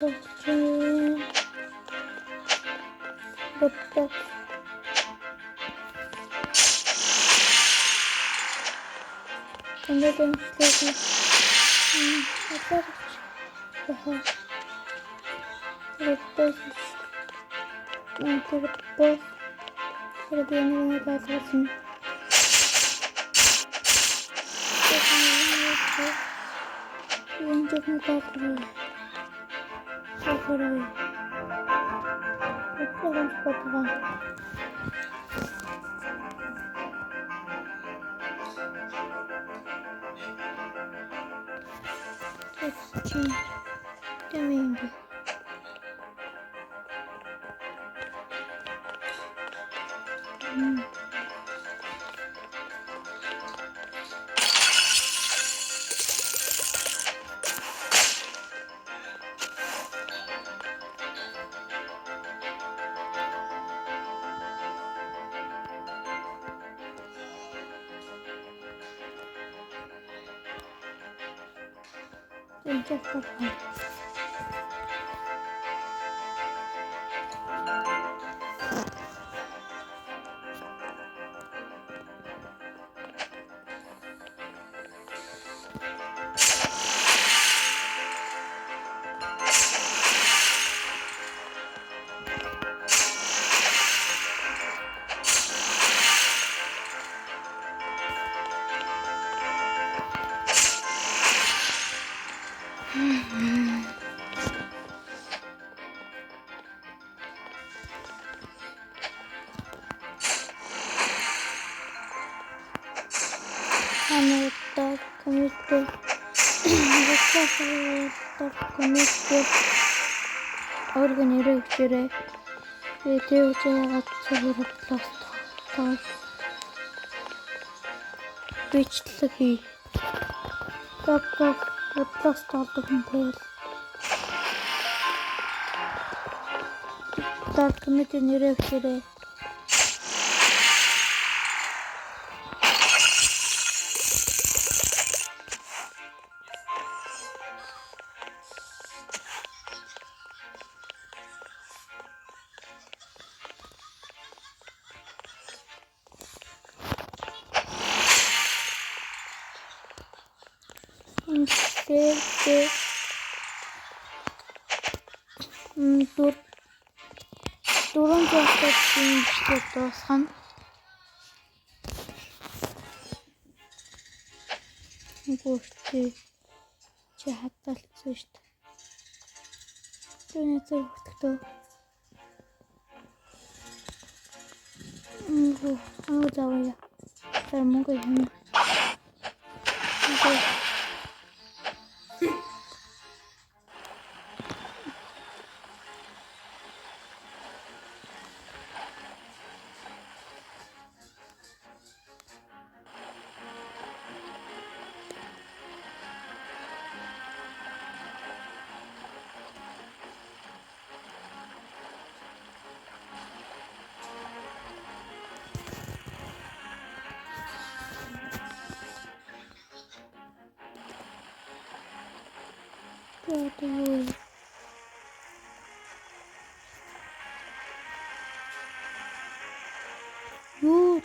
Bakayım. Bak. Anladım. Bakar. Daha. Bak. Bak. Hadi yanına kalsın. Untuk mengkaji, sekarang, sekarang sekarang, kecil, deminggu. Untuk apa? Anahtar komikti. Anahtar komikti. Organire göre videoya atılır plastik. Biçteki. Kap plastik aldım değil. Tarkımı nereye göre? Sevdi. Durun gösterdiğim işte dostum. Goştu. Çahattal işte. Dönete vurdu. Bu da var ya. Ben bunu gördüm.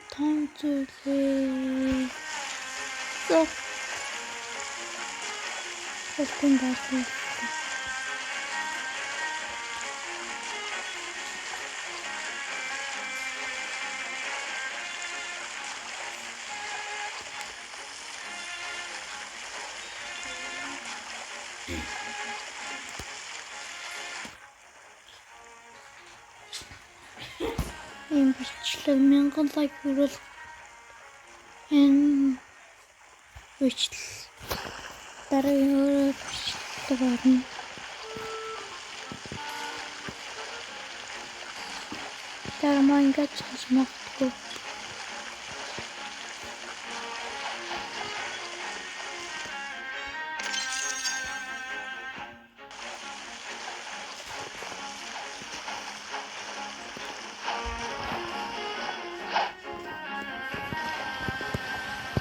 Tancılı. Yok. Bakın dersin. Ийм бичлэг 1000 лайк хүрэл энэ бичлэг дараагийн өөрөө бичлэг орно. Дараа ингээд чаж магадгүй.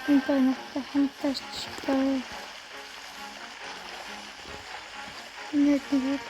Интернетте фантастичка. Нет, не вот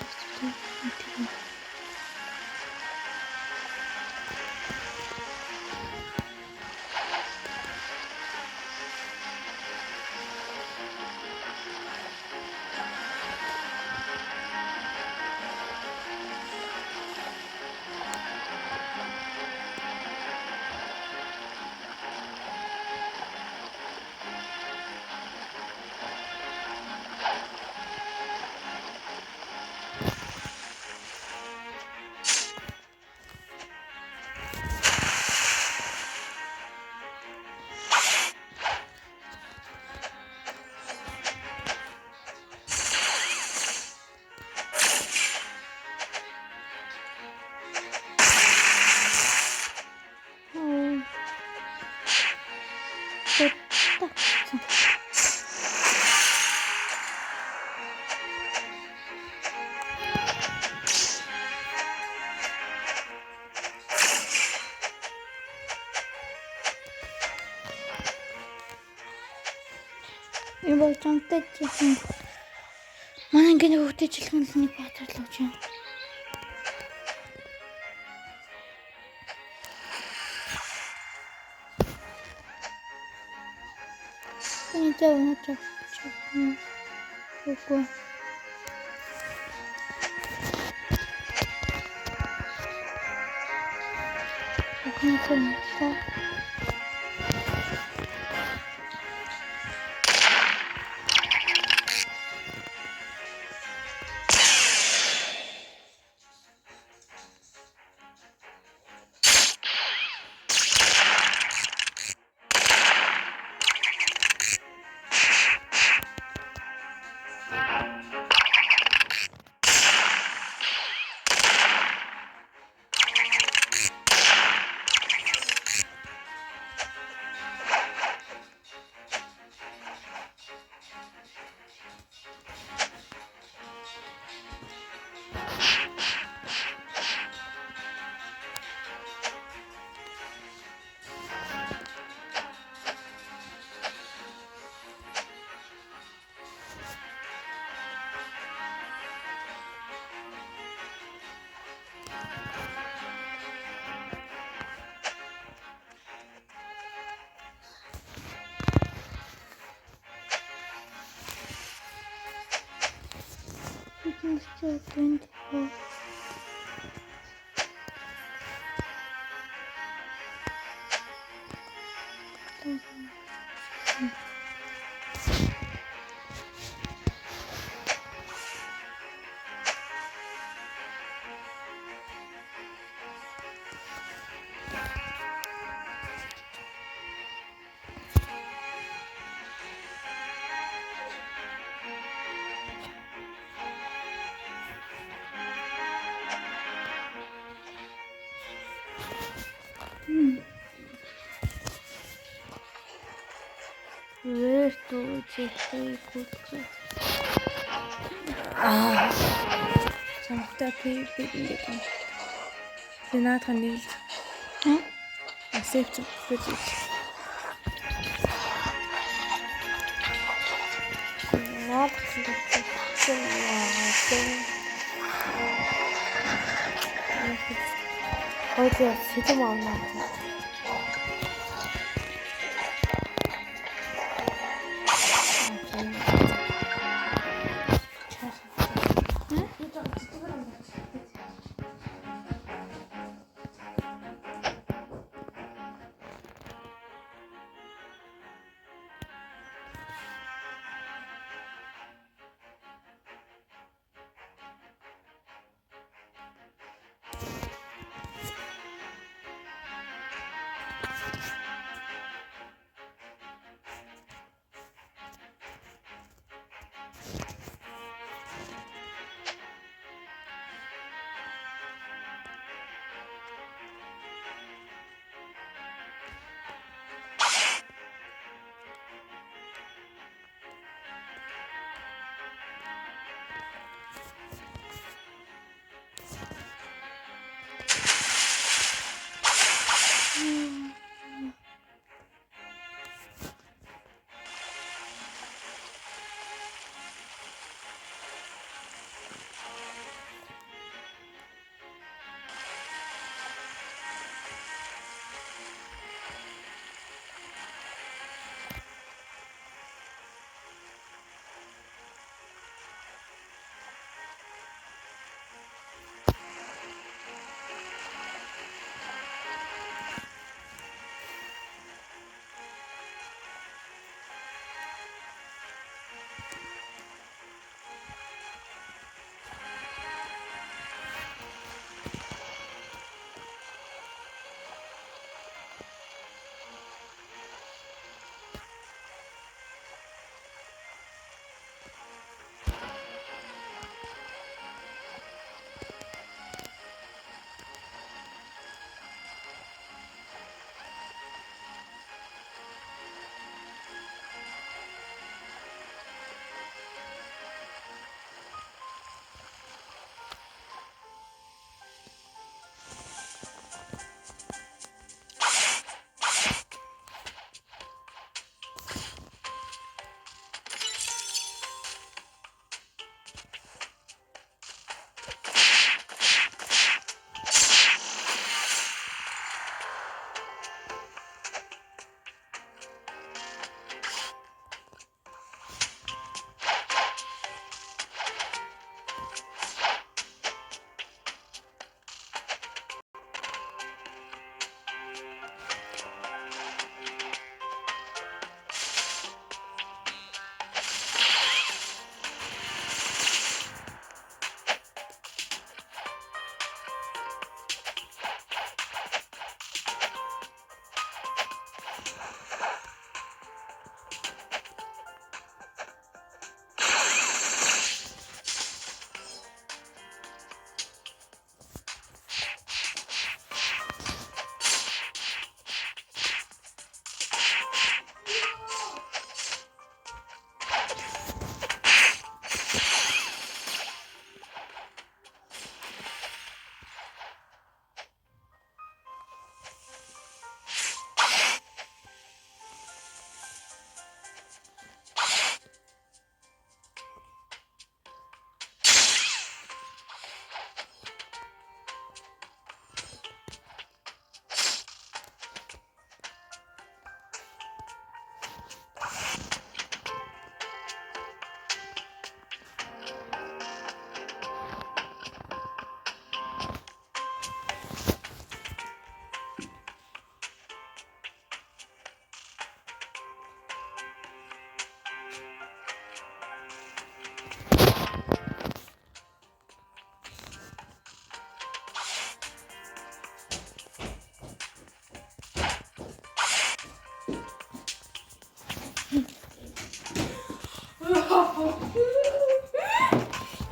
이거 좀 떼지신 만약 그냥 못 떼지는 거 봐달라고. 이제 오늘 좀 보고 그냥 좀 있어. 진짜 렌즈가 왜 또 이제 이곳 Sen bir bildiğin. Renata değil. 응? Sevdim. Kötü. Ne yaptın? Hadi film anlattım.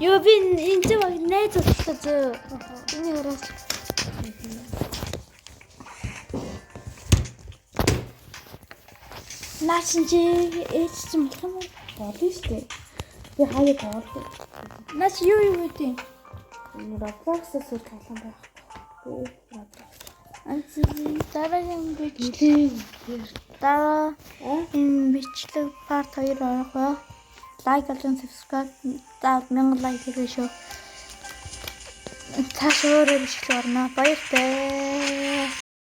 Юу би энэ ч баг найз болчихлоо. Энийг хараач. Наачин чи ээж чинь болох юм уу? Болно шүү дээ. Би хаяг оолоо. Наач юу гэдэг юм? Roblox-аас үл тоглоом байх. Дараагийн бичлэг дараа энэ бичлэг part 2 орох. Лайк болон subscribe 1000 лайк хийгээ шүү. Цааш өөрөө бичлэг орно. Баяртай.